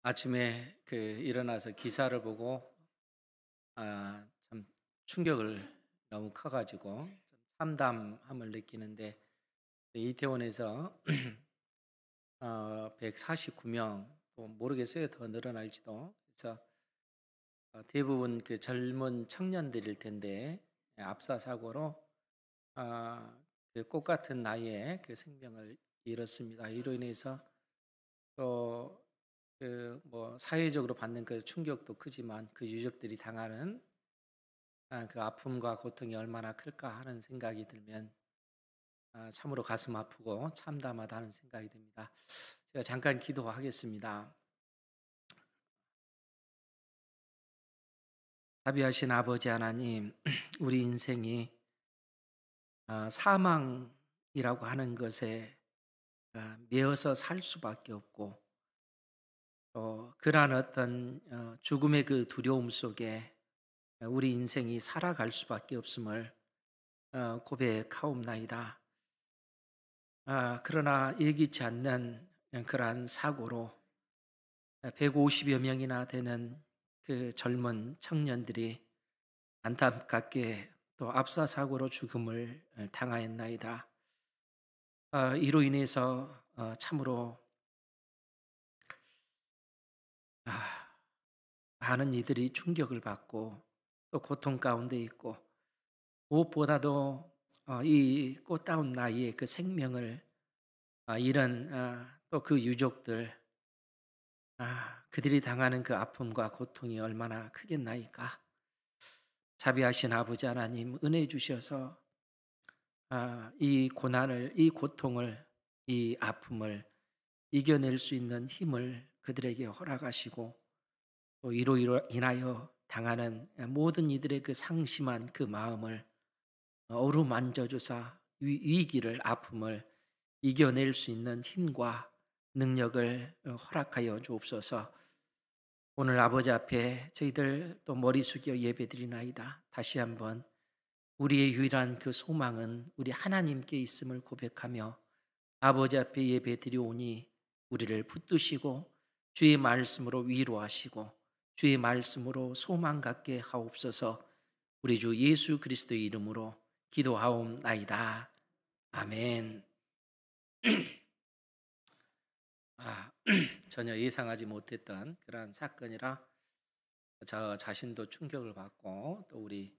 아침에 일어나서 기사를 보고 참 충격을 너무 커가지고 좀 참담함을 느끼는데, 이태원에서 149명, 또 모르겠어요, 더 늘어날지도. 그래서 대부분 그 젊은 청년들일 텐데, 압사 사고로 그꽃 같은 나이에 그 생명을 잃었습니다. 이로 인해서 또 뭐 사회적으로 받는 그 충격도 크지만, 그 유족들이 당하는 그 아픔과 고통이 얼마나 클까 하는 생각이 들면 참으로 가슴 아프고 참담하다는 생각이 듭니다. 제가 잠깐 기도하겠습니다. 자비하신 아버지 하나님, 우리 인생이 사망이라고 하는 것에 매여서 살 수밖에 없고, 또 그러한 어떤 죽음의 그 두려움 속에 우리 인생이 살아갈 수밖에 없음을 고백하옵나이다. 그러나 예기치 않는 그러한 사고로 150여 명이나 되는 그 젊은 청년들이 안타깝게 또 압사 사고로 죽음을 당하였나이다. 이로 인해서 참으로 아, 많은 이들이 충격을 받고 또 고통 가운데 있고, 무엇보다도 이 꽃다운 나이에 그 생명을 잃은 또 그 유족들, 그들이 당하는 그 아픔과 고통이 얼마나 크겠나이까. 자비하신 아버지 하나님, 은혜 주셔서 이 고난을, 이 고통을, 이 아픔을 이겨낼 수 있는 힘을 그들에게 허락하시고, 또 이로 인하여 당하는 모든 이들의 그 상심한 그 마음을 어루만져 주사 위기를, 아픔을 이겨낼 수 있는 힘과 능력을 허락하여 주옵소서. 오늘 아버지 앞에 저희들 또 머리 숙여 예배드리나이다. 다시 한번 우리의 유일한 그 소망은 우리 하나님께 있음을 고백하며 아버지 앞에 예배드리오니, 우리를 붙드시고 주의 말씀으로 위로하시고 주의 말씀으로 소망 갖게 하옵소서. 우리 주 예수 그리스도의 이름으로 기도하옵나이다. 아멘. 전혀 예상하지 못했던 그러한 사건이라 저 자신도 충격을 받고, 또 우리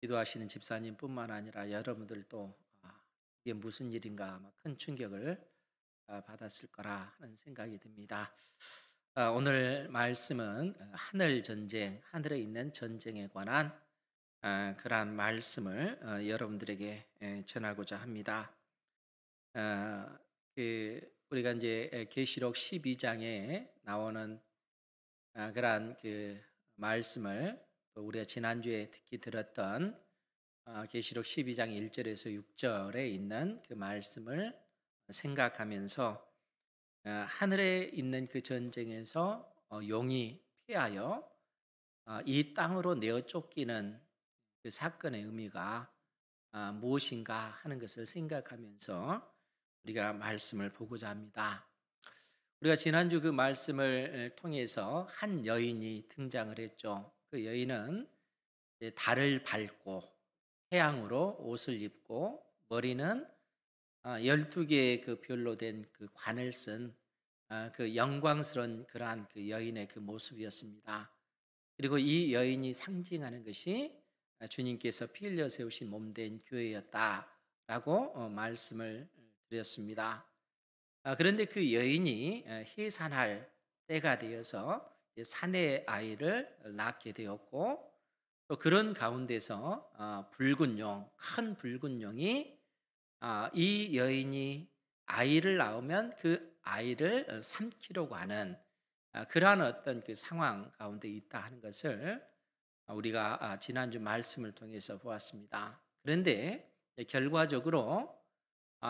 기도하시는 집사님뿐만 아니라 여러분들도 이게 무슨 일인가 아마 큰 충격을 받았을 거라 하는 생각이 듭니다. 오늘 말씀은 하늘 전쟁, 하늘에 있는 전쟁에 관한 그러한 말씀을 여러분들에게 전하고자 합니다. 우리가 이제 계시록 12장에 나오는 그러한 그 말씀을, 또 우리가 지난주에 특히 들었던 계시록 12장 1절에서 6절에 있는 그 말씀을 생각하면서 하늘에 있는 그 전쟁에서 용이 피하여 이 땅으로 내어 쫓기는 그 사건의 의미가 무엇인가 하는 것을 생각하면서 우리가 말씀을 보고자 합니다. 우리가 지난주 그 말씀을 통해서 한 여인이 등장을 했죠. 그 여인은 달을 밟고 태양으로 옷을 입고, 머리는 12개의 그 별로 된 그 관을 쓴 그 영광스러운 그러한 그 여인의 그 모습이었습니다. 그리고 이 여인이 상징하는 것이 주님께서 피 흘려 세우신 몸된 교회였다라고 말씀을 드렸습니다. 그런데 그 여인이 해산할 때가 되어서 사내 아이를 낳게 되었고, 또 그런 가운데서 붉은 용, 큰 붉은 용이 이 여인이 아이를 낳으면 그 아이를 삼키려고 하는 그러한 어떤 그 상황 가운데 있다 하는 것을 우리가 지난주 말씀을 통해서 보았습니다. 그런데 결과적으로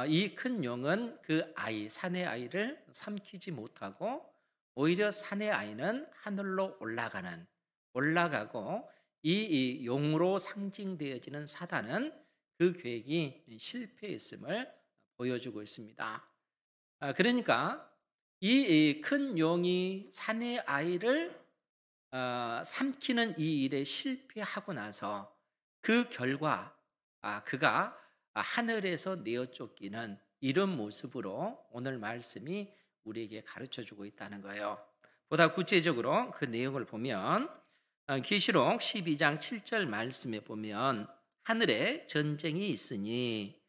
이 큰 용은 그 아이, 사내 아이를 삼키지 못하고, 오히려 사내 아이는 하늘로 올라가고, 이 용으로 상징되어지는 사단은 그 계획이 실패했음을 보여주고 있습니다. 그러니까 이 큰 용이 사내 아이를 삼키는 이 일에 실패하고 나서 그 결과 그가 하늘에서 내어 쫓기는 이런 모습으로 오늘 말씀이 우리에게 가르쳐 주고 있다는 거예요. 보다 구체적으로 그 내용을 보면 계시록 12장 7절 말씀에 보면 하늘에 전쟁이 있으니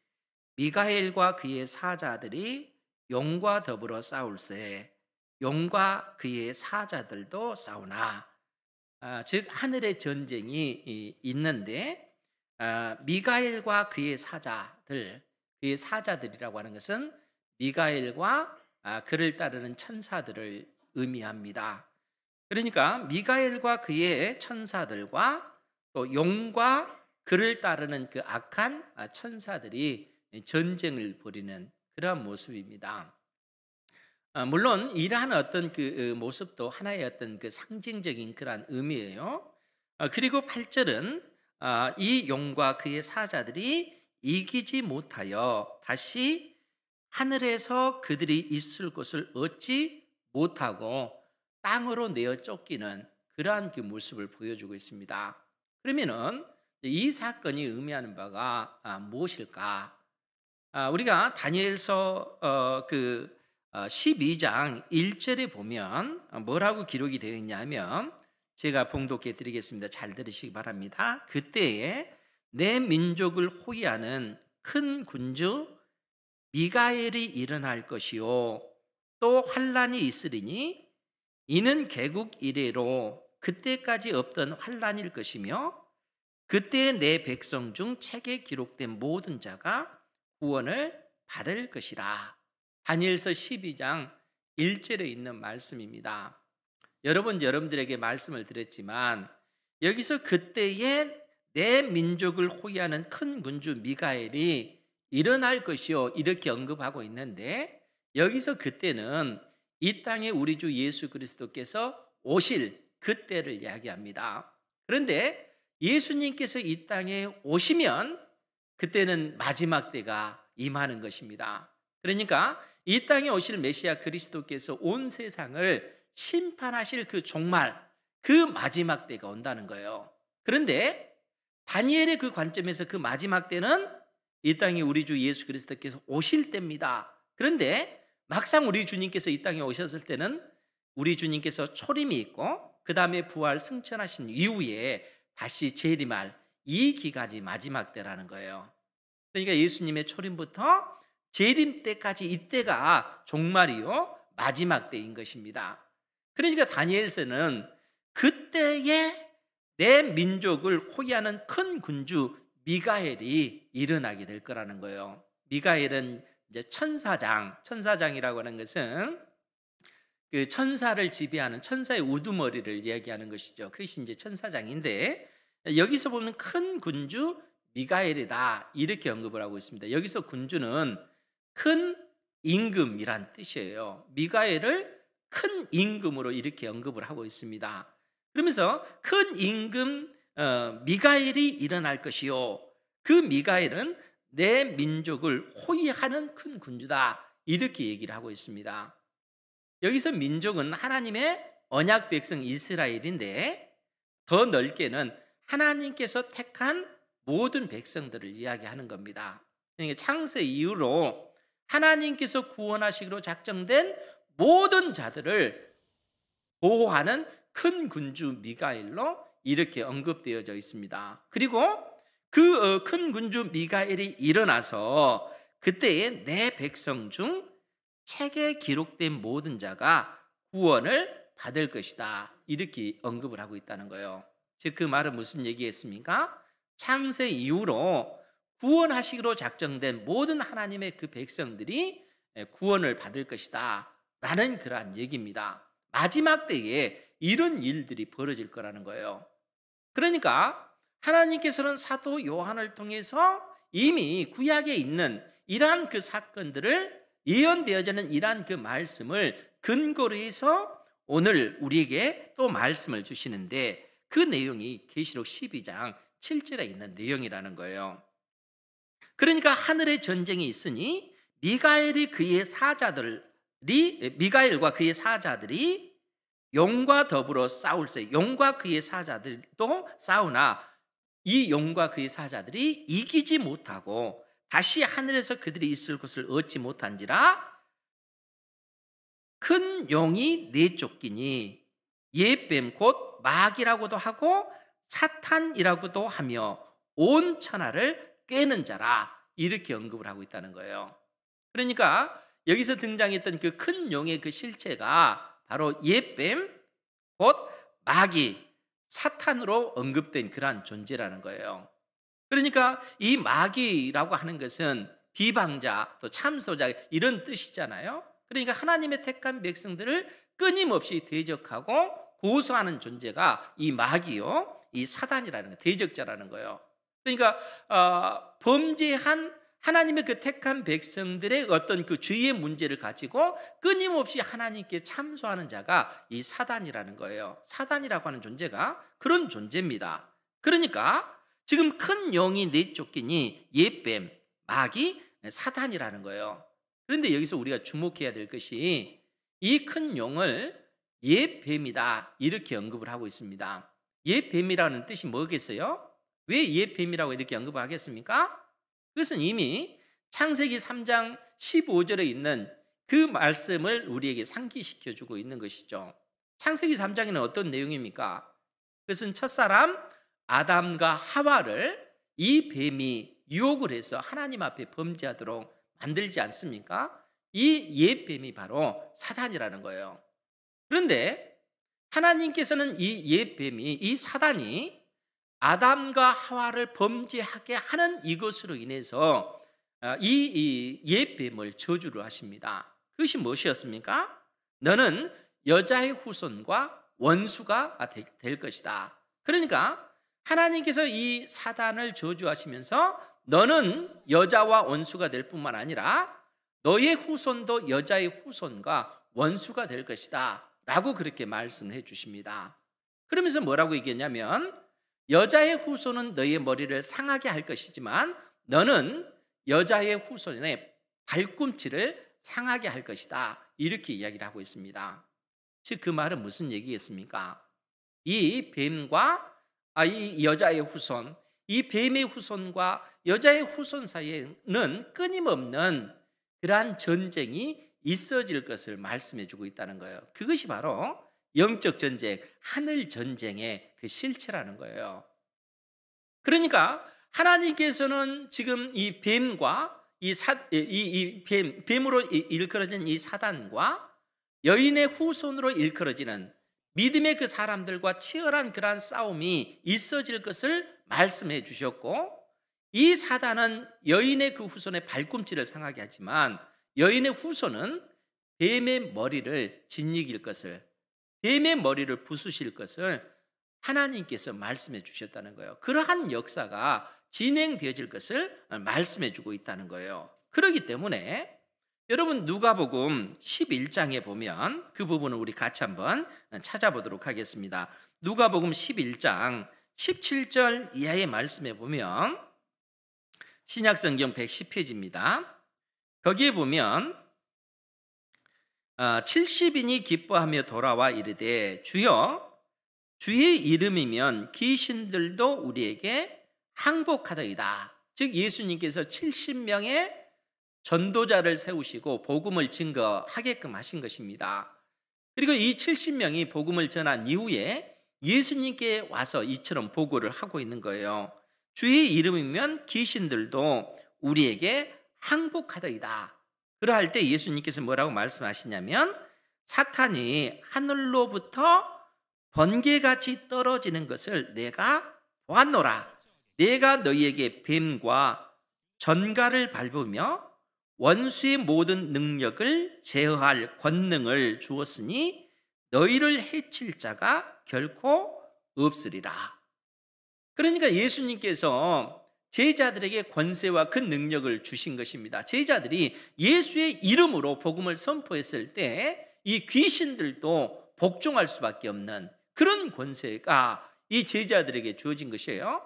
미가엘과 그의 사자들이 용과 더불어 싸울세 용과 그의 사자들도 싸우나 즉 하늘의 전쟁이 있는데 미가엘과 그의 사자들이라고 하는 것은 미가엘과 그를 따르는 천사들을 의미합니다. 그러니까 미가엘과 그의 천사들과 또 용과 그를 따르는 그 악한 천사들이 전쟁을 벌이는 그러한 모습입니다. 물론 이러한 어떤 그 모습도 하나의 어떤 그 상징적인 그러한 의미예요. 그리고 8절은 이 용과 그의 사자들이 이기지 못하여 다시 하늘에서 그들이 있을 곳을 얻지 못하고 땅으로 내어 쫓기는 그러한 그 모습을 보여주고 있습니다. 그러면은 이 사건이 의미하는 바가 무엇일까? 우리가 다니엘서 12장 1절에 보면 뭐라고 기록이 되어 있냐면 제가 봉독해 드리겠습니다. 잘 들으시기 바랍니다. 그때에 내 민족을 호위하는 큰 군주 미가엘이 일어날 것이요 또 환란이 있으리니 이는 개국 이래로 그때까지 없던 환란일 것이며 그때 내 백성 중 책에 기록된 모든 자가 구원을 받을 것이라. 다니엘서 12장 1절에 있는 말씀입니다. 여러분들에게 말씀을 드렸지만 여기서 그때에 내 민족을 호위하는 큰 군주 미가엘이 일어날 것이요 이렇게 언급하고 있는데 여기서 그때는 이 땅에 우리 주 예수 그리스도께서 오실 그때를 이야기합니다. 그런데 예수님께서 이 땅에 오시면 그때는 마지막 때가 임하는 것입니다. 그러니까 이 땅에 오실 메시아 그리스도께서 온 세상을 심판하실 그 종말, 그 마지막 때가 온다는 거예요. 그런데 다니엘의 그 관점에서 그 마지막 때는 이 땅에 우리 주 예수 그리스도께서 오실 때입니다. 그런데 막상 우리 주님께서 이 땅에 오셨을 때는 우리 주님께서 초림이 있고 그 다음에 부활 승천하신 이후에 다시 재림할 이 기간이 마지막 때라는 거예요. 그러니까 예수님의 초림부터 재림 때까지 이때가 종말이요 마지막 때인 것입니다. 그러니까 다니엘서는 그때에 내 민족을 호위하는 큰 군주 미가엘이 일어나게 될 거라는 거예요. 미가엘은 이제 천사장이라고 하는 것은 그 천사를 지배하는 천사의 우두머리를 이야기하는 것이죠. 그것이 이제 천사장인데 여기서 보면 큰 군주 미가엘이다 이렇게 언급을 하고 있습니다. 여기서 군주는 큰 임금이란 뜻이에요. 미가엘을 큰 임금으로 이렇게 언급을 하고 있습니다. 그러면서 큰 임금 미가엘이 일어날 것이요 그 미가엘은 내 민족을 호위하는 큰 군주다 이렇게 얘기를 하고 있습니다. 여기서 민족은 하나님의 언약 백성 이스라엘인데 더 넓게는 하나님께서 택한 모든 백성들을 이야기하는 겁니다. 그러니까 창세 이후로 하나님께서 구원하시기로 작정된 모든 자들을 보호하는 큰 군주 미가엘로 이렇게 언급되어져 있습니다. 그리고 그 큰 군주 미가엘이 일어나서 그때에 내 백성 중 책에 기록된 모든 자가 구원을 받을 것이다 이렇게 언급을 하고 있다는 거예요. 즉 그 말은 무슨 얘기겠습니까? 창세 이후로 구원하시기로 작정된 모든 하나님의 그 백성들이 구원을 받을 것이다 라는 그러한 얘기입니다. 마지막 때에 이런 일들이 벌어질 거라는 거예요. 그러니까 하나님께서는 사도 요한을 통해서 이미 구약에 있는 이러한 그 사건들을 예언되어지는 이러한 그 말씀을 근거로 해서 오늘 우리에게 또 말씀을 주시는데 그 내용이 계시록 12장 7절에 있는 내용이라는 거예요. 그러니까 하늘에 전쟁이 있으니 미가엘이 그의 사자들 미가엘과 그의 사자들이 용과 더불어 싸울세. 용과 그의 사자들도 싸우나 이 용과 그의 사자들이 이기지 못하고 다시 하늘에서 그들이 있을 곳을 얻지 못한지라 큰 용이 내쫓기니 옛뱀 곧 마귀라고도 하고 사탄이라고도 하며 온 천하를 꿰는 자라, 이렇게 언급을 하고 있다는 거예요. 그러니까 여기서 등장했던 그 큰 용의 그 실체가 바로 옛뱀 곧 마귀, 사탄으로 언급된 그러한 존재라는 거예요. 그러니까 이 마귀라고 하는 것은 비방자, 또 참소자, 이런 뜻이잖아요. 그러니까 하나님의 택한 백성들을 끊임없이 대적하고 고소하는 존재가 이 마귀요, 이 사단이라는 거, 대적자라는 거예요. 그러니까 범죄한 하나님의 그 택한 백성들의 어떤 그 죄의 문제를 가지고 끊임없이 하나님께 참소하는 자가 이 사단이라는 거예요. 사단이라고 하는 존재가 그런 존재입니다. 그러니까 지금 큰 용이 내쫓기니 옛뱀, 마귀, 사단이라는 거예요. 그런데 여기서 우리가 주목해야 될 것이 이 큰 용을 옛뱀이다, 이렇게 언급을 하고 있습니다. 옛뱀이라는 뜻이 뭐겠어요? 왜 옛뱀이라고 이렇게 언급을 하겠습니까? 그것은 이미 창세기 3장 15절에 있는 그 말씀을 우리에게 상기시켜주고 있는 것이죠. 창세기 3장에는 어떤 내용입니까? 그것은 첫사람 아담과 하와를 이 뱀이 유혹을 해서 하나님 앞에 범죄하도록 만들지 않습니까? 이 옛뱀이 바로 사단이라는 거예요. 그런데 하나님께서는 이 옛뱀이, 이 사단이 아담과 하와를 범죄하게 하는 이것으로 인해서 이 옛뱀을 저주를 하십니다. 그것이 무엇이었습니까? 너는 여자의 후손과 원수가 될 것이다. 그러니까 하나님께서 이 사단을 저주하시면서 너는 여자와 원수가 될 뿐만 아니라 너의 후손도 여자의 후손과 원수가 될 것이다 라고 그렇게 말씀을 해 주십니다. 그러면서 뭐라고 얘기했냐면 여자의 후손은 너의 머리를 상하게 할 것이지만 너는 여자의 후손의 발꿈치를 상하게 할 것이다, 이렇게 이야기를 하고 있습니다. 즉 그 말은 무슨 얘기겠습니까? 이 뱀과 이 여자의 후손, 이 뱀의 후손과 여자의 후손 사이에는 끊임없는 그러한 전쟁이 있어질 것을 말씀해 주고 있다는 거예요. 그것이 바로 영적 전쟁, 하늘 전쟁의 그 실체라는 거예요. 그러니까 하나님께서는 지금 이 뱀과 뱀으로 일컬어진 이 사단과 여인의 후손으로 일컬어지는 믿음의 그 사람들과 치열한 그러한 싸움이 있어질 것을 말씀해 주셨고, 이 사단은 여인의 그 후손의 발꿈치를 상하게 하지만 여인의 후손은 뱀의 머리를 짓이길 것을, 뱀의 머리를 부수실 것을 하나님께서 말씀해 주셨다는 거예요. 그러한 역사가 진행되어질 것을 말씀해 주고 있다는 거예요. 그렇기 때문에 여러분 누가복음 11장에 보면 그 부분을 우리 같이 한번 찾아보도록 하겠습니다. 누가복음 11장 17절 이하의 말씀에 보면 신약성경 110페이지입니다. 거기에 보면 70인이 기뻐하며 돌아와 이르되 주여 주의 이름이면 귀신들도 우리에게 항복하더이다. 즉 예수님께서 70명의 전도자를 세우시고 복음을 증거하게끔 하신 것입니다. 그리고 이 70명이 복음을 전한 이후에 예수님께 와서 이처럼 보고를 하고 있는 거예요. 주의 이름이면 귀신들도 우리에게 항복하더이다. 그러할 때 예수님께서 뭐라고 말씀하시냐면 사탄이 하늘로부터 번개같이 떨어지는 것을 내가 보았노라. 내가 너희에게 뱀과 전갈을 밟으며 원수의 모든 능력을 제어할 권능을 주었으니 너희를 해칠 자가 결코 없으리라. 그러니까 예수님께서 제자들에게 권세와 그 능력을 주신 것입니다. 제자들이 예수의 이름으로 복음을 선포했을 때 이 귀신들도 복종할 수밖에 없는 그런 권세가 이 제자들에게 주어진 것이에요.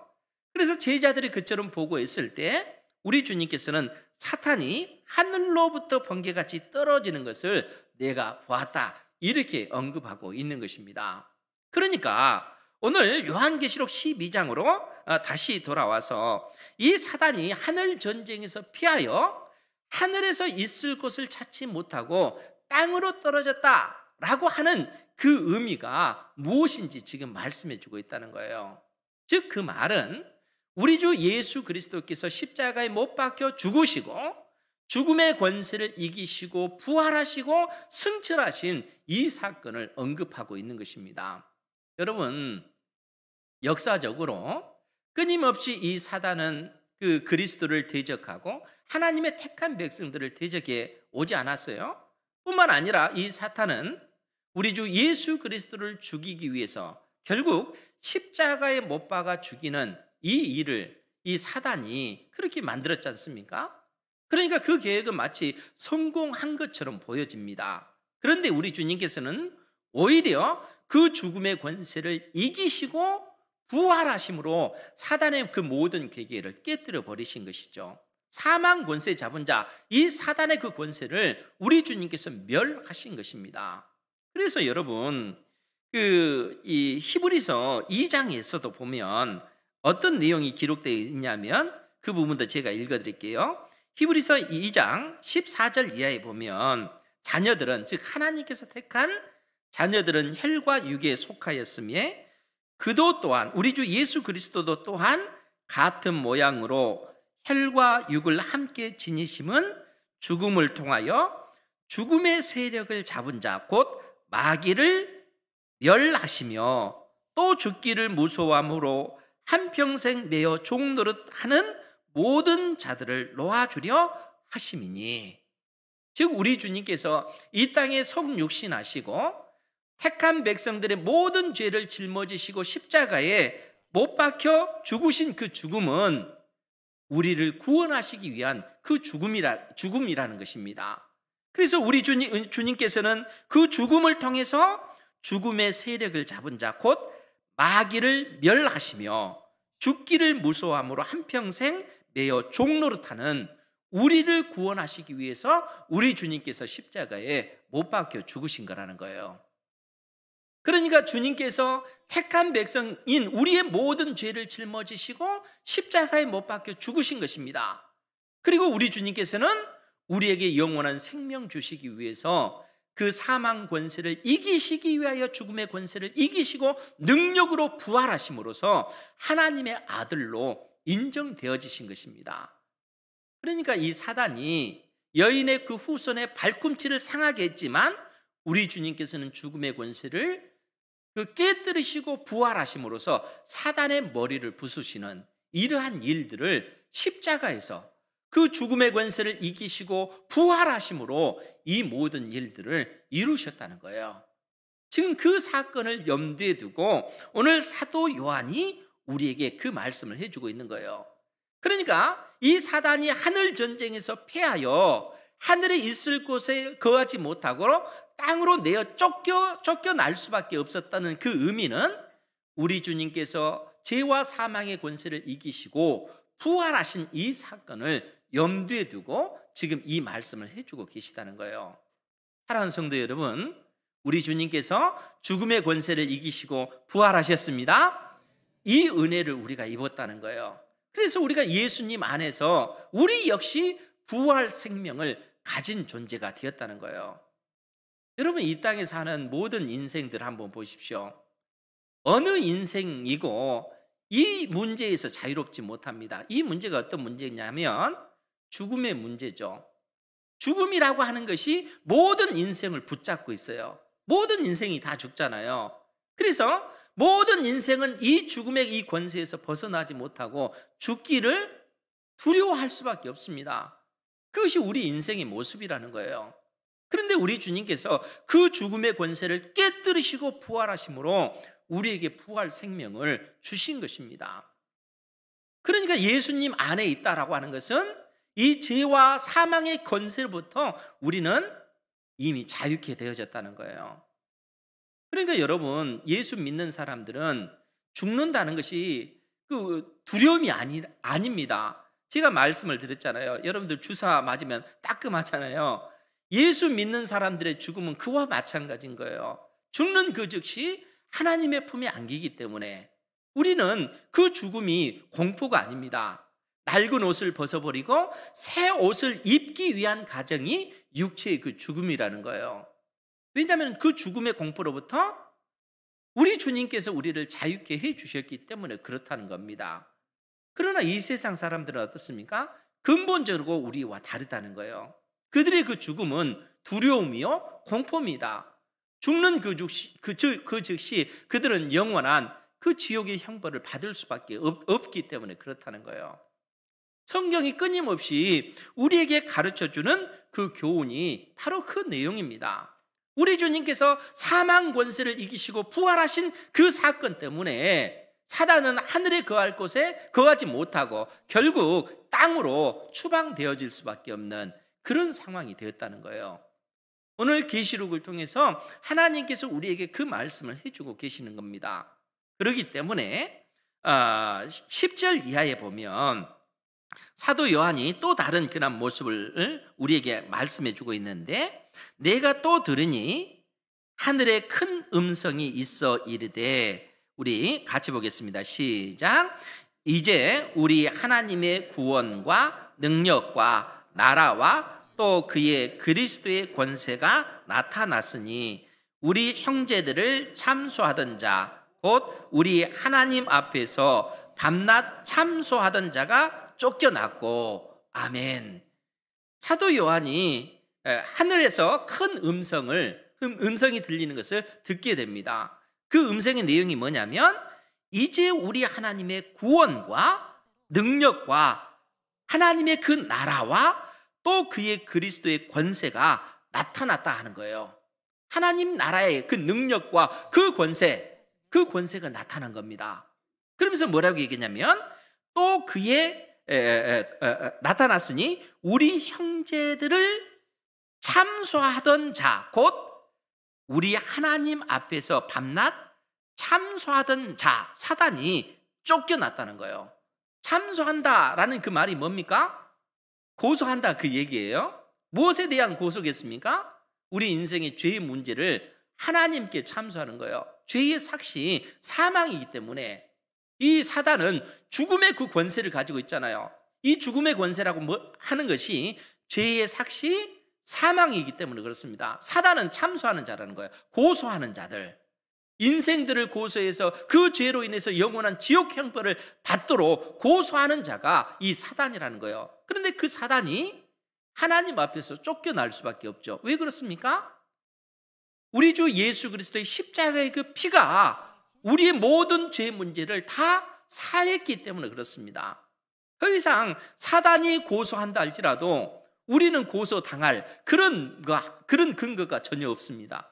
그래서 제자들이 그처럼 보고했을 때 우리 주님께서는 사탄이 하늘로부터 번개같이 떨어지는 것을 내가 보았다, 이렇게 언급하고 있는 것입니다. 그러니까 오늘 요한계시록 12장으로 다시 돌아와서 이 사단이 하늘 전쟁에서 피하여 하늘에서 있을 곳을 찾지 못하고 땅으로 떨어졌다라고 하는 그 의미가 무엇인지 지금 말씀해 주고 있다는 거예요. 즉 그 말은 우리 주 예수 그리스도께서 십자가에 못 박혀 죽으시고 죽음의 권세를 이기시고 부활하시고 승천하신 이 사건을 언급하고 있는 것입니다. 여러분, 역사적으로 끊임없이 이 사단은 그 그리스도를 대적하고 하나님의 택한 백성들을 대적해 오지 않았어요? 뿐만 아니라 이 사탄은 우리 주 예수 그리스도를 죽이기 위해서 결국 십자가에 못 박아 죽이는 이 일을 이 사단이 그렇게 만들었지 않습니까? 그러니까 그 계획은 마치 성공한 것처럼 보여집니다. 그런데 우리 주님께서는 오히려 그 죽음의 권세를 이기시고 부활하심으로 사단의 그 모든 계획을 깨뜨려 버리신 것이죠. 사망 권세 잡은 자, 이 사단의 그 권세를 우리 주님께서 멸하신 것입니다. 그래서 여러분, 이 히브리서 2장에서도 보면 어떤 내용이 기록되어 있냐면 그 부분도 제가 읽어드릴게요. 히브리서 2장 14절 이하에 보면 자녀들은, 즉 하나님께서 택한 자녀들은 혈과 육에 속하였으며 그도 또한 우리 주 예수 그리스도도 또한 같은 모양으로 혈과 육을 함께 지니심은 죽음을 통하여 죽음의 세력을 잡은 자 곧 마귀를 멸하시며 또 죽기를 무서워함으로 한평생 매어 종노릇하는 모든 자들을 놓아주려 하심이니. 즉 우리 주님께서 이 땅에 성육신하시고 택한 백성들의 모든 죄를 짊어지시고 십자가에 못 박혀 죽으신 그 죽음은 우리를 구원하시기 위한 그 죽음이라는 것입니다. 그래서 우리 주님께서는 그 죽음을 통해서 죽음의 세력을 잡은 자 곧 마귀를 멸하시며 죽기를 무서워함으로 한평생 매어 종노릇하는 우리를 구원하시기 위해서 우리 주님께서 십자가에 못 박혀 죽으신 거라는 거예요. 그러니까 주님께서 택한 백성인 우리의 모든 죄를 짊어지시고 십자가에 못 박혀 죽으신 것입니다. 그리고 우리 주님께서는 우리에게 영원한 생명 주시기 위해서 그 사망 권세를 이기시기 위하여 죽음의 권세를 이기시고 능력으로 부활하심으로써 하나님의 아들로 인정되어지신 것입니다. 그러니까 이 사단이 여인의 그 후손의 발꿈치를 상하게 했지만 우리 주님께서는 죽음의 권세를 깨뜨리시고 부활하심으로써 사단의 머리를 부수시는 이러한 일들을 십자가에서 그 죽음의 권세를 이기시고 부활하심으로 이 모든 일들을 이루셨다는 거예요. 지금 그 사건을 염두에 두고 오늘 사도 요한이 우리에게 그 말씀을 해주고 있는 거예요. 그러니까 이 사단이 하늘 전쟁에서 패하여 하늘에 있을 곳에 거하지 못하고 땅으로 내어 쫓겨날 수밖에 없었다는 그 의미는 우리 주님께서 죄와 사망의 권세를 이기시고 부활하신 이 사건을 염두에 두고 지금 이 말씀을 해주고 계시다는 거예요. 사랑하는 성도 여러분, 우리 주님께서 죽음의 권세를 이기시고 부활하셨습니다. 이 은혜를 우리가 입었다는 거예요. 그래서 우리가 예수님 안에서 우리 역시 부활 생명을 가진 존재가 되었다는 거예요. 여러분, 이 땅에 사는 모든 인생들 한번 보십시오. 어느 인생이고 이 문제에서 자유롭지 못합니다. 이 문제가 어떤 문제냐면 죽음의 문제죠. 죽음이라고 하는 것이 모든 인생을 붙잡고 있어요. 모든 인생이 다 죽잖아요. 그래서 모든 인생은 이 죽음의 이 권세에서 벗어나지 못하고 죽기를 두려워할 수밖에 없습니다. 그것이 우리 인생의 모습이라는 거예요. 그런데 우리 주님께서 그 죽음의 권세를 깨뜨리시고 부활하심으로 우리에게 부활 생명을 주신 것입니다. 그러니까 예수님 안에 있다라고 하는 것은 이 죄와 사망의 권세로부터 우리는 이미 자유케 되어졌다는 거예요. 그러니까 여러분, 예수 믿는 사람들은 죽는다는 것이 그 두려움이 아닙니다. 제가 말씀을 드렸잖아요. 여러분들 주사 맞으면 따끔하잖아요. 예수 믿는 사람들의 죽음은 그와 마찬가지인 거예요. 죽는 그 즉시 하나님의 품에 안기기 때문에 우리는 그 죽음이 공포가 아닙니다. 낡은 옷을 벗어버리고 새 옷을 입기 위한 과정이 육체의 그 죽음이라는 거예요. 왜냐하면 그 죽음의 공포로부터 우리 주님께서 우리를 자유케 해주셨기 때문에 그렇다는 겁니다. 그러나 이 세상 사람들은 어떻습니까? 근본적으로 우리와 다르다는 거예요. 그들의 그 죽음은 두려움이요 공포입니다. 죽는 그 즉시 그들은 영원한 그 지옥의 형벌을 받을 수밖에 없기 때문에 그렇다는 거예요. 성경이 끊임없이 우리에게 가르쳐주는 그 교훈이 바로 그 내용입니다. 우리 주님께서 사망 권세를 이기시고 부활하신 그 사건 때문에 사단은 하늘에 거할 곳에 거하지 못하고 결국 땅으로 추방되어질 수밖에 없는 그런 상황이 되었다는 거예요. 오늘 계시록을 통해서 하나님께서 우리에게 그 말씀을 해주고 계시는 겁니다. 그렇기 때문에 10절 이하에 보면 사도 요한이 또 다른 그런 모습을 우리에게 말씀해 주고 있는데, 내가 또 들으니 하늘에 큰 음성이 있어 이르되, 우리 같이 보겠습니다. 시작. 이제 우리 하나님의 구원과 능력과 나라와 또 그의 그리스도의 권세가 나타났으니 우리 형제들을 참소하던 자, 곧 우리 하나님 앞에서 밤낮 참소하던 자가 쫓겨났고. 아멘. 사도 요한이 하늘에서 큰 음성이 들리는 것을 듣게 됩니다. 그 음성의 내용이 뭐냐면, 이제 우리 하나님의 구원과 능력과 하나님의 그 나라와 또 그의 그리스도의 권세가 나타났다 하는 거예요. 하나님 나라의 그 능력과 그 권세가 나타난 겁니다. 그러면서 뭐라고 얘기했냐면, 또 그의 나타났으니 우리 형제들을 참소하던 자, 곧 우리 하나님 앞에서 밤낮 참소하던 자, 사단이 쫓겨났다는 거예요. 참소한다라는 그 말이 뭡니까? 고소한다 그 얘기예요. 무엇에 대한 고소겠습니까? 우리 인생의 죄의 문제를 하나님께 참소하는 거예요. 죄의 삭시 사망이기 때문에 이 사단은 죽음의 그 권세를 가지고 있잖아요. 이 죽음의 권세라고 하는 것이 죄의 삭시 사망이기 때문에 그렇습니다. 사단은 참소하는 자라는 거예요. 고소하는 자들, 인생들을 고소해서 그 죄로 인해서 영원한 지옥 형벌을 받도록 고소하는 자가 이 사단이라는 거예요. 그런데 그 사단이 하나님 앞에서 쫓겨날 수밖에 없죠. 왜 그렇습니까? 우리 주 예수 그리스도의 십자가의 그 피가 우리의 모든 죄 문제를 다 사했기 때문에 그렇습니다. 더 이상 사단이 고소한다 할지라도 우리는 고소당할 그런 근거가 전혀 없습니다.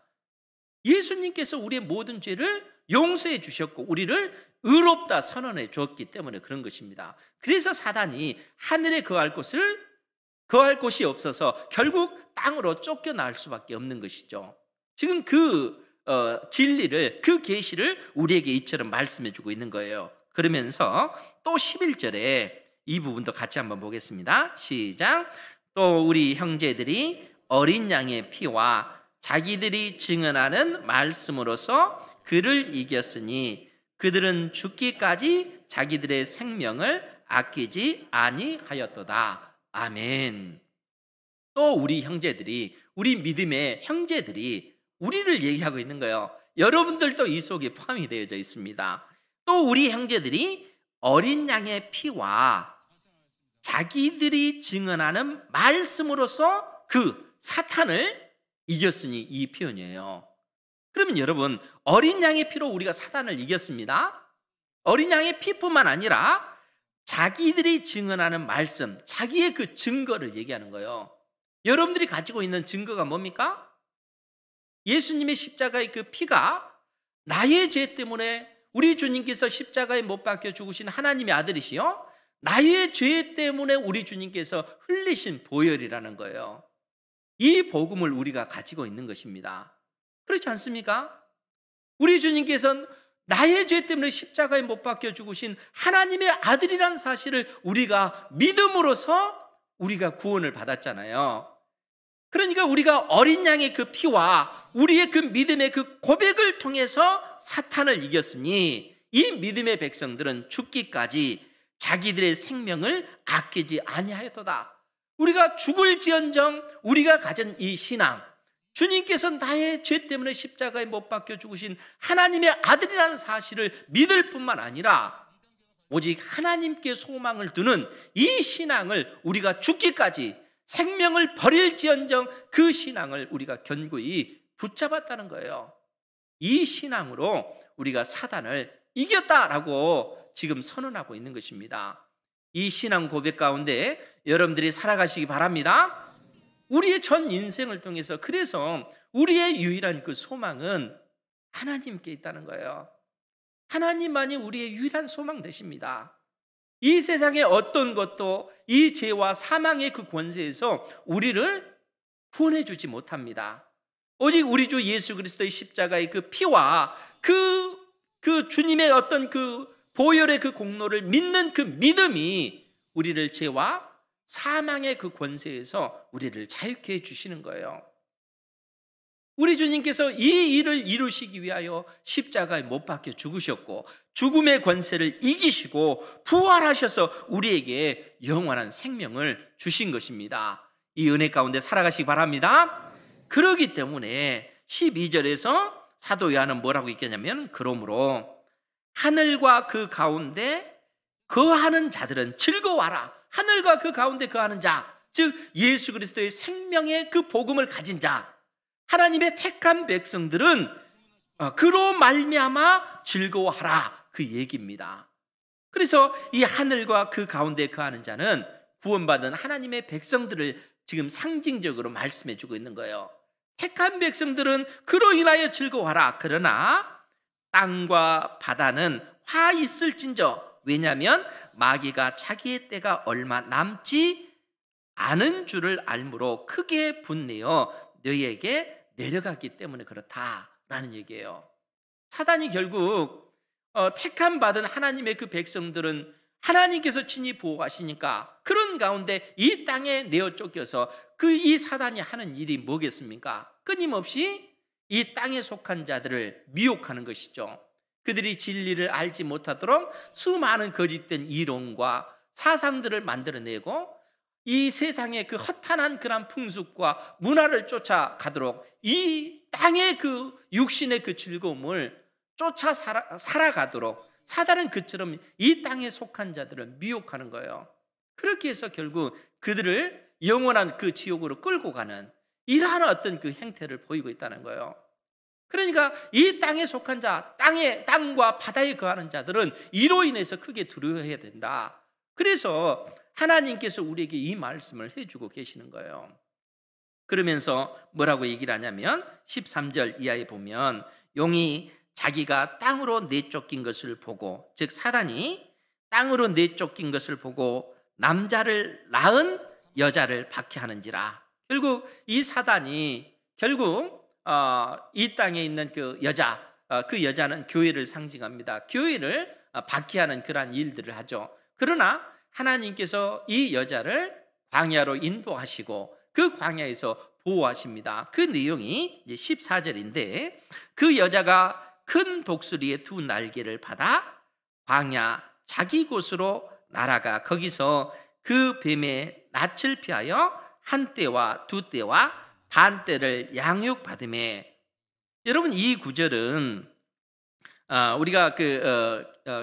예수님께서 우리의 모든 죄를 용서해 주셨고 우리를 의롭다 선언해 주었기 때문에 그런 것입니다. 그래서 사단이 하늘에 거할 곳이 없어서 결국 땅으로 쫓겨날 수밖에 없는 것이죠. 지금 그 진리를, 그 계시를 우리에게 이처럼 말씀해 주고 있는 거예요. 그러면서 또 11절에 이 부분도 같이 한번 보겠습니다. 시작. 또 우리 형제들이 어린 양의 피와 자기들이 증언하는 말씀으로서 그를 이겼으니 그들은 죽기까지 자기들의 생명을 아끼지 아니하였도다. 아멘. 또 우리 형제들이, 우리 믿음의 형제들이 우리를 얘기하고 있는 거예요. 여러분들도 이 속에 포함이 되어져 있습니다. 또 우리 형제들이 어린 양의 피와 자기들이 증언하는 말씀으로서 그 사탄을 이겼으니, 이 표현이에요. 그러면 여러분, 어린 양의 피로 우리가 사탄을 이겼습니다. 어린 양의 피뿐만 아니라 자기들이 증언하는 말씀, 자기의 그 증거를 얘기하는 거예요. 여러분들이 가지고 있는 증거가 뭡니까? 예수님의 십자가의 그 피가 나의 죄 때문에, 우리 주님께서 십자가에 못 박혀 죽으신 하나님의 아들이시요, 나의 죄 때문에 우리 주님께서 흘리신 보혈이라는 거예요. 이 복음을 우리가 가지고 있는 것입니다. 그렇지 않습니까? 우리 주님께서는 나의 죄 때문에 십자가에 못 박혀 죽으신 하나님의 아들이란 사실을 우리가 믿음으로써 우리가 구원을 받았잖아요. 그러니까 우리가 어린 양의 그 피와 우리의 그 믿음의 그 고백을 통해서 사탄을 이겼으니 이 믿음의 백성들은 죽기까지 자기들의 생명을 아끼지 아니하였도다. 우리가 죽을지언정 우리가 가진 이 신앙, 주님께서 나의 죄 때문에 십자가에 못 박혀 죽으신 하나님의 아들이라는 사실을 믿을 뿐만 아니라 오직 하나님께 소망을 두는 이 신앙을 우리가 죽기까지 생명을 버릴지언정 그 신앙을 우리가 견고히 붙잡았다는 거예요. 이 신앙으로 우리가 사단을 이겼다라고 지금 선언하고 있는 것입니다. 이 신앙 고백 가운데 여러분들이 살아가시기 바랍니다. 우리의 전 인생을 통해서 그래서 우리의 유일한 그 소망은 하나님께 있다는 거예요. 하나님만이 우리의 유일한 소망 되십니다. 이 세상의 어떤 것도 이 죄와 사망의 그 권세에서 우리를 구원해 주지 못합니다. 오직 우리 주 예수 그리스도의 십자가의 그 피와 그 주님의 어떤 그 보혈의 그 공로를 믿는 그 믿음이 우리를 죄와 사망의 그 권세에서 우리를 자유케 해주시는 거예요. 우리 주님께서 이 일을 이루시기 위하여 십자가에 못 박혀 죽으셨고 죽음의 권세를 이기시고 부활하셔서 우리에게 영원한 생명을 주신 것입니다. 이 은혜 가운데 살아가시기 바랍니다. 그러기 때문에 12절에서 사도 요한은 뭐라고 얘기하냐면 그러므로 하늘과 그 가운데 거하는 자들은 즐거워하라. 하늘과 그 가운데 거하는 자, 즉 예수 그리스도의 생명의 그 복음을 가진 자, 하나님의 택한 백성들은 그로 말미암아 즐거워하라 그 얘기입니다. 그래서 이 하늘과 그 가운데 거하는 자는 구원받은 하나님의 백성들을 지금 상징적으로 말씀해 주고 있는 거예요. 택한 백성들은 그로 인하여 즐거워하라. 그러나 땅과 바다는 화 있을진저, 왜냐하면 마귀가 자기의 때가 얼마 남지 않은 줄을 알므로 크게 분내어 너희에게 내려갔기 때문에 그렇다라는 얘기예요. 사단이 결국 택함 받은 하나님의 그 백성들은 하나님께서 친히 보호하시니까 그런 가운데 이 땅에 내어 쫓겨서 이 사단이 하는 일이 뭐겠습니까? 끊임없이 이 땅에 속한 자들을 미혹하는 것이죠. 그들이 진리를 알지 못하도록 수많은 거짓된 이론과 사상들을 만들어내고 이 세상의 그 허탄한 그런 풍습과 문화를 쫓아가도록 이 땅의 그 육신의 그 즐거움을 쫓아 살아가도록 사단은 그처럼 이 땅에 속한 자들을 미혹하는 거예요. 그렇게 해서 결국 그들을 영원한 그 지옥으로 끌고 가는 이러한 어떤 그 행태를 보이고 있다는 거예요. 그러니까 이 땅에 속한 자, 땅과 바다에 거하는 자들은 이로 인해서 크게 두려워해야 된다. 그래서 하나님께서 우리에게 이 말씀을 해주고 계시는 거예요. 그러면서 뭐라고 얘기를 하냐면 13절 이하에 보면 용이 자기가 땅으로 내쫓긴 것을 보고, 즉 사단이 땅으로 내쫓긴 것을 보고 남자를 낳은 여자를 박해하는지라. 결국 이 사단이 결국 이 땅에 있는 그 여자, 그 여자는 교회를 상징합니다. 교회를 박해하는 그러한 일들을 하죠. 그러나 하나님께서 이 여자를 광야로 인도하시고 그 광야에서 보호하십니다. 그 내용이 이제 14절인데 그 여자가 큰 독수리의 두 날개를 받아 광야 자기 곳으로 날아가 거기서 그 뱀의 낯을 피하여 한 떼와 두 떼와 반 떼를 양육받음에. 여러분 이 구절은 우리가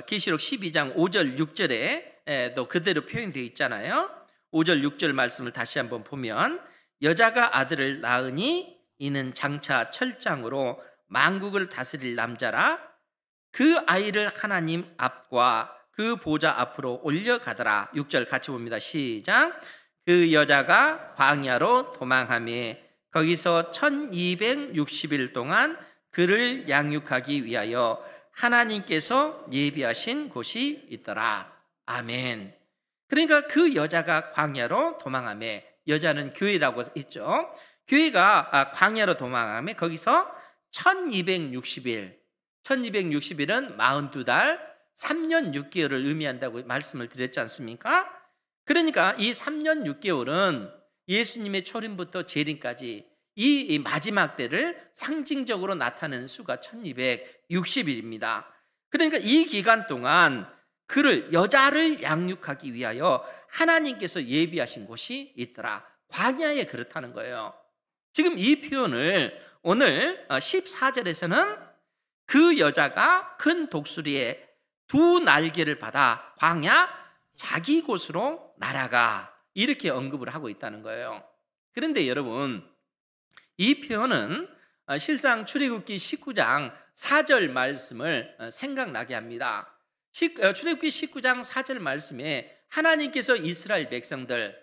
계시록 12장 5절 6절에 또 그대로 표현되어 있잖아요. 5절 6절 말씀을 다시 한번 보면 여자가 아들을 낳으니 이는 장차 철장으로 만국을 다스릴 남자라. 그 아이를 하나님 앞과 그 보좌 앞으로 올려가더라. 6절 같이 봅니다. 시작. 그 여자가 광야로 도망하며 거기서 1260일 동안 그를 양육하기 위하여 하나님께서 예비하신 곳이 있더라. 아멘. 그러니까 그 여자가 광야로 도망하며, 여자는 교회라고 했죠. 교회가 광야로 도망하며 거기서 1260일 1260일은 42달, 3년 6개월을 의미한다고 말씀을 드렸지 않습니까? 그러니까 이 3년 6개월은 예수님의 초림부터 재림까지 이 마지막 때를 상징적으로 나타내는 수가 1260일입니다. 그러니까 이 기간 동안 그를, 여자를 양육하기 위하여 하나님께서 예비하신 곳이 있더라. 광야에 그렇다는 거예요. 지금 이 표현을 오늘 14절에서는 그 여자가 큰 독수리의 두 날개를 받아 광야 자기 곳으로 날아가, 이렇게 언급을 하고 있다는 거예요. 그런데 여러분, 이 표현은 실상 출애굽기 19장 4절 말씀을 생각나게 합니다. 출애굽기 19장 4절 말씀에 하나님께서 이스라엘 백성들,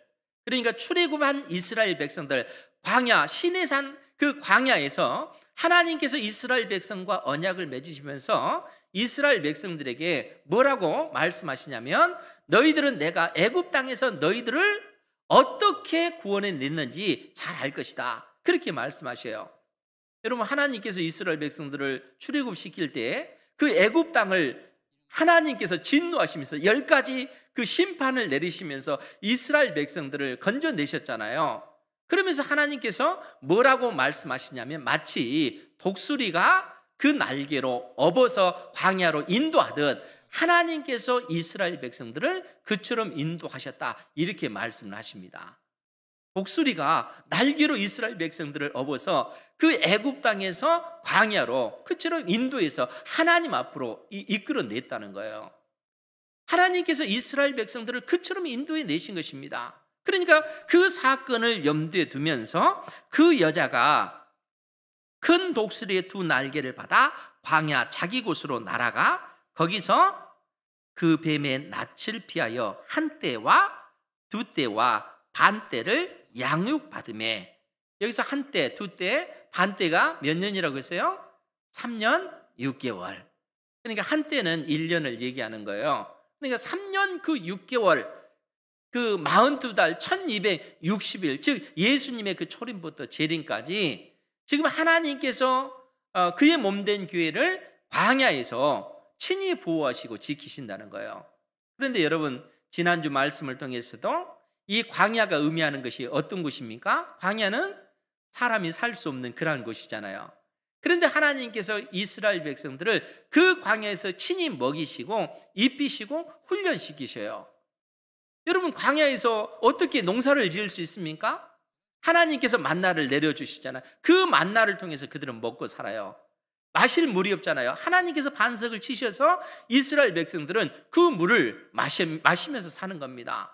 그러니까 출애굽한 이스라엘 백성들, 광야, 시내산 그 광야에서 하나님께서 이스라엘 백성과 언약을 맺으시면서 이스라엘 백성들에게 뭐라고 말씀하시냐면, 너희들은 내가 애굽 땅에서 너희들을 어떻게 구원해 냈는지 잘 알 것이다, 그렇게 말씀하셔요. 여러분, 하나님께서 이스라엘 백성들을 출애굽시킬 때 그 애굽 땅을 하나님께서 진노하시면서 10가지 그 심판을 내리시면서 이스라엘 백성들을 건져내셨잖아요. 그러면서 하나님께서 뭐라고 말씀하시냐면, 마치 독수리가 그 날개로 업어서 광야로 인도하듯 하나님께서 이스라엘 백성들을 그처럼 인도하셨다, 이렇게 말씀을 하십니다. 독수리가 날개로 이스라엘 백성들을 업어서 그 애굽 땅에서 광야로 그처럼 인도해서 하나님 앞으로 이끌어냈다는 거예요. 하나님께서 이스라엘 백성들을 그처럼 인도해 내신 것입니다. 그러니까 그 사건을 염두에 두면서 그 여자가 큰 독수리의 두 날개를 받아 광야 자기 곳으로 날아가 거기서 그 뱀의 낯을 피하여 한 때와 두 때와 반 때를 양육받음에, 여기서 한 때, 두 때, 반 때가 몇 년이라고 했어요? 3년 6개월. 그러니까 한 때는 1년을 얘기하는 거예요. 그러니까 3년 그 6개월, 그 42달 1260일, 즉 예수님의 그 초림부터 재림까지 지금 하나님께서 그의 몸된 교회를 광야에서 친히 보호하시고 지키신다는 거예요. 그런데 여러분, 지난주 말씀을 통해서도 이 광야가 의미하는 것이 어떤 곳입니까? 광야는 사람이 살 수 없는 그러한 곳이잖아요. 그런데 하나님께서 이스라엘 백성들을 그 광야에서 친히 먹이시고 입히시고 훈련시키셔요. 여러분, 광야에서 어떻게 농사를 지을 수 있습니까? 하나님께서 만나를 내려주시잖아요. 그 만나를 통해서 그들은 먹고 살아요. 마실 물이 없잖아요. 하나님께서 반석을 치셔서 이스라엘 백성들은 그 물을 마시면서 사는 겁니다.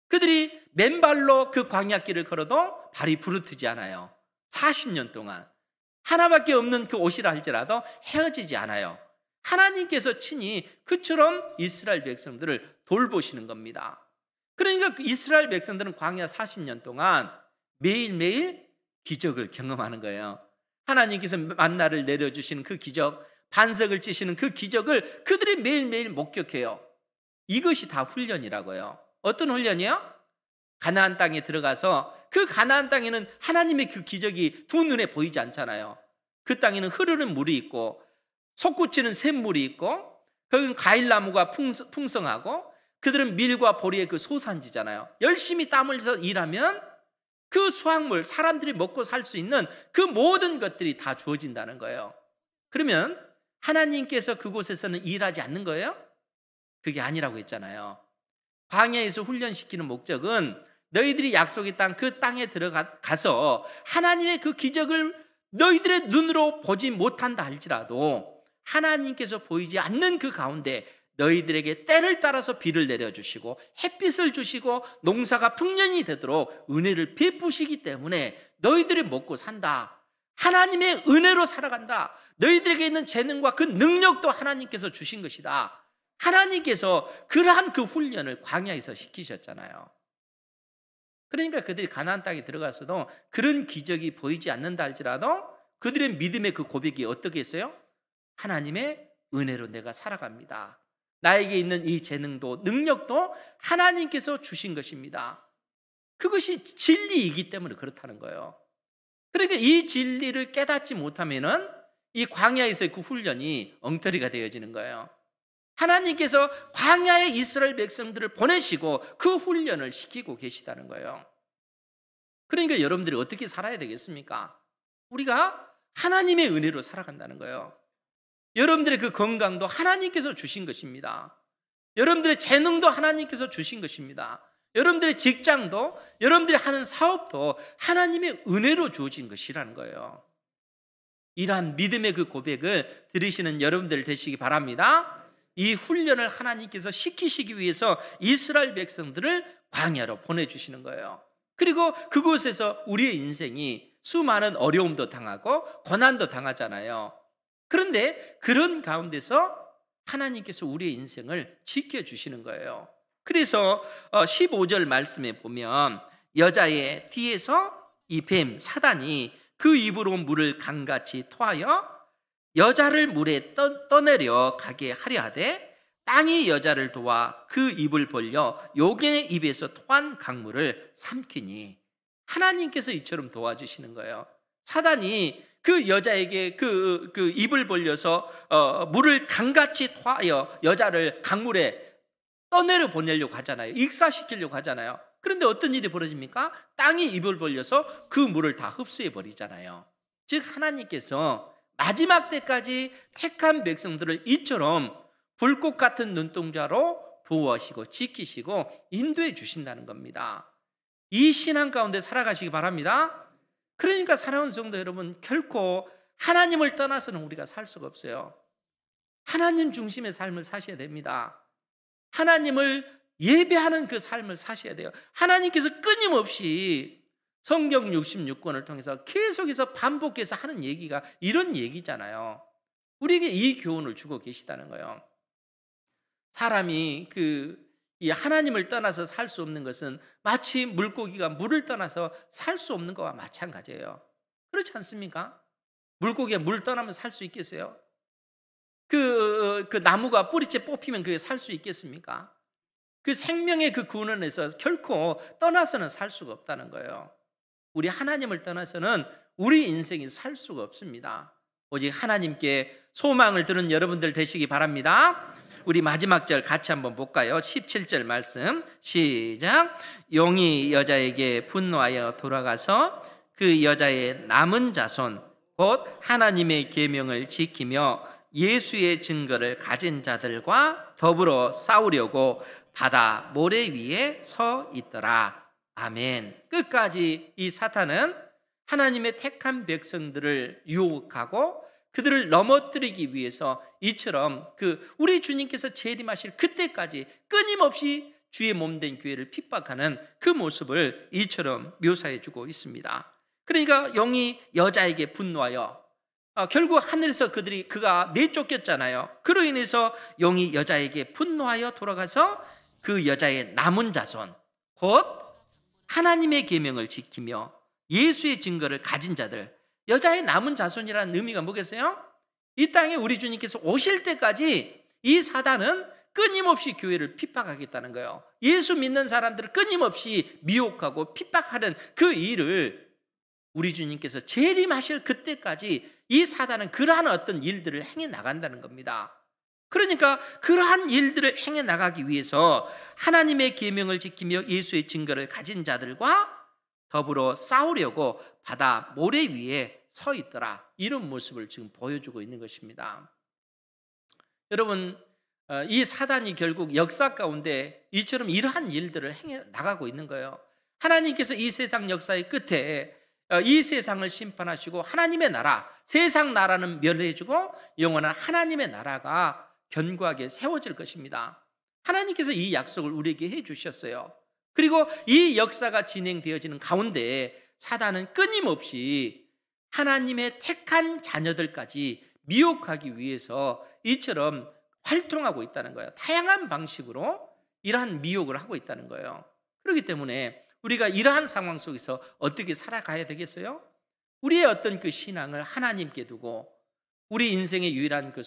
그들이 맨발로 그 광야길을 걸어도 발이 부르트지 않아요. 40년 동안 하나밖에 없는 그 옷이라 할지라도 헤어지지 않아요. 하나님께서 친히 그처럼 이스라엘 백성들을 돌보시는 겁니다. 그러니까 이스라엘 백성들은 광야 40년 동안 매일매일 기적을 경험하는 거예요. 하나님께서 만나를 내려주시는 그 기적, 반석을 치시는 그 기적을 그들이 매일매일 목격해요. 이것이 다 훈련이라고요. 어떤 훈련이요? 가나안 땅에 들어가서 그 가나안 땅에는 하나님의 그 기적이 두 눈에 보이지 않잖아요. 그 땅에는 흐르는 물이 있고 솟구치는 샘물이 있고 거기는 과일나무가 풍성하고 그들은 밀과 보리의 그 소산지잖아요. 열심히 땀을 흘려서 일하면 그 수확물, 사람들이 먹고 살 수 있는 그 모든 것들이 다 주어진다는 거예요. 그러면 하나님께서 그곳에서는 일하지 않는 거예요? 그게 아니라고 했잖아요. 광야에서 훈련시키는 목적은 너희들이 약속의 땅, 그 땅에 들어가서 하나님의 그 기적을 너희들의 눈으로 보지 못한다 할지라도 하나님께서 보이지 않는 그 가운데 너희들에게 때를 따라서 비를 내려주시고 햇빛을 주시고 농사가 풍년이 되도록 은혜를 베푸시기 때문에 너희들이 먹고 산다. 하나님의 은혜로 살아간다. 너희들에게 있는 재능과 그 능력도 하나님께서 주신 것이다. 하나님께서 그러한 그 훈련을 광야에서 시키셨잖아요. 그러니까 그들이 가나안 땅에 들어가서도 그런 기적이 보이지 않는다 할지라도 그들의 믿음의 그 고백이 어떻게 했어요? 하나님의 은혜로 내가 살아갑니다. 나에게 있는 이 재능도 능력도 하나님께서 주신 것입니다. 그것이 진리이기 때문에 그렇다는 거예요. 그러니까 이 진리를 깨닫지 못하면은 이 광야에서의 그 훈련이 엉터리가 되어지는 거예요. 하나님께서 광야에 이스라엘 백성들을 보내시고 그 훈련을 시키고 계시다는 거예요. 그러니까 여러분들이 어떻게 살아야 되겠습니까? 우리가 하나님의 은혜로 살아간다는 거예요. 여러분들의 그 건강도 하나님께서 주신 것입니다. 여러분들의 재능도 하나님께서 주신 것입니다. 여러분들의 직장도, 여러분들이 하는 사업도 하나님의 은혜로 주어진 것이라는 거예요. 이러한 믿음의 그 고백을 들으시는 여러분들 되시기 바랍니다. 이 훈련을 하나님께서 시키시기 위해서 이스라엘 백성들을 광야로 보내주시는 거예요. 그리고 그곳에서 우리의 인생이 수많은 어려움도 당하고 고난도 당하잖아요. 그런데 그런 가운데서 하나님께서 우리의 인생을 지켜주시는 거예요. 그래서 15절 말씀에 보면 여자의 뒤에서 이 뱀 사단이 그 입으로 물을 강같이 토하여 여자를 물에 떠내려 가게 하려 하되 땅이 여자를 도와 그 입을 벌려 용의 입에서 토한 강물을 삼키니. 하나님께서 이처럼 도와주시는 거예요. 사단이 그 여자에게 그 입을 벌려서 물을 강같이 토하여 여자를 강물에 떠내려 보내려고 하잖아요. 익사시키려고 하잖아요. 그런데 어떤 일이 벌어집니까? 땅이 입을 벌려서 그 물을 다 흡수해 버리잖아요. 즉 하나님께서 마지막 때까지 택한 백성들을 이처럼 불꽃 같은 눈동자로 보호하시고 지키시고 인도해 주신다는 겁니다. 이 신앙 가운데 살아가시기 바랍니다. 그러니까 사랑하는 성도 여러분, 결코 하나님을 떠나서는 우리가 살 수가 없어요. 하나님 중심의 삶을 사셔야 됩니다. 하나님을 예배하는 그 삶을 사셔야 돼요. 하나님께서 끊임없이 성경 66권을 통해서 계속해서 반복해서 하는 얘기가 이런 얘기잖아요. 우리에게 이 교훈을 주고 계시다는 거예요. 사람이 이 하나님을 떠나서 살 수 없는 것은 마치 물고기가 물을 떠나서 살 수 없는 것과 마찬가지예요. 그렇지 않습니까? 물고기가 물 떠나면 살 수 있겠어요? 그 나무가 뿌리째 뽑히면 그게 살 수 있겠습니까? 그 생명의 그 근원에서 결코 떠나서는 살 수가 없다는 거예요. 우리 하나님을 떠나서는 우리 인생이 살 수가 없습니다. 오직 하나님께 소망을 두는 여러분들 되시기 바랍니다. 우리 마지막 절 같이 한번 볼까요? 17절 말씀 시작. 용이 여자에게 분노하여 돌아가서 그 여자의 남은 자손 곧 하나님의 계명을 지키며 예수의 증거를 가진 자들과 더불어 싸우려고 바다 모래 위에 서 있더라. 아멘. 끝까지 이 사탄은 하나님의 택한 백성들을 유혹하고 그들을 넘어뜨리기 위해서 이처럼 우리 주님께서 재림하실 그때까지 끊임없이 주의 몸된 교회를 핍박하는 그 모습을 이처럼 묘사해 주고 있습니다. 그러니까 영이 여자에게 분노하여 결국 하늘에서 그가 내쫓겼잖아요. 그로 인해서 영이 여자에게 분노하여 돌아가서 그 여자의 남은 자손 곧 하나님의 계명을 지키며 예수의 증거를 가진 자들, 여자의 남은 자손이라는 의미가 뭐겠어요? 이 땅에 우리 주님께서 오실 때까지 이 사단은 끊임없이 교회를 핍박하겠다는 거예요. 예수 믿는 사람들을 끊임없이 미혹하고 핍박하는 그 일을 우리 주님께서 재림하실 그때까지 이 사단은 그러한 어떤 일들을 행해 나간다는 겁니다. 그러니까 그러한 일들을 행해 나가기 위해서 하나님의 계명을 지키며 예수의 증거를 가진 자들과 더불어 싸우려고 바다 모래 위에 서 있더라. 이런 모습을 지금 보여주고 있는 것입니다. 여러분, 이 사단이 결국 역사 가운데 이처럼 이러한 일들을 행해 나가고 있는 거예요. 하나님께서 이 세상 역사의 끝에 이 세상을 심판하시고 하나님의 나라, 세상 나라는 멸해지고 영원한 하나님의 나라가 견고하게 세워질 것입니다. 하나님께서 이 약속을 우리에게 해주셨어요. 그리고 이 역사가 진행되어지는 가운데 사단은 끊임없이 하나님의 택한 자녀들까지 미혹하기 위해서 이처럼 활동하고 있다는 거예요. 다양한 방식으로 이러한 미혹을 하고 있다는 거예요. 그렇기 때문에 우리가 이러한 상황 속에서 어떻게 살아가야 되겠어요? 우리의 어떤 그 신앙을 하나님께 두고 우리 인생의 유일한 그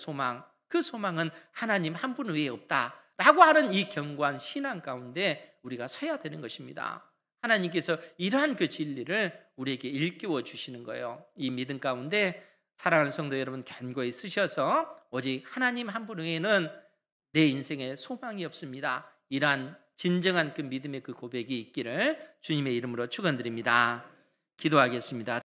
소망은 하나님 한 분 외에 없다라고 하는 이 견고한 신앙 가운데 우리가 서야 되는 것입니다. 하나님께서 이러한 그 진리를 우리에게 일깨워 주시는 거예요. 이 믿음 가운데 사랑하는 성도 여러분, 견고히 쓰셔서 오직 하나님 한 분 외에는 내 인생에 소망이 없습니다. 이러한 진정한 그 믿음의 그 고백이 있기를 주님의 이름으로 축원드립니다. 기도하겠습니다.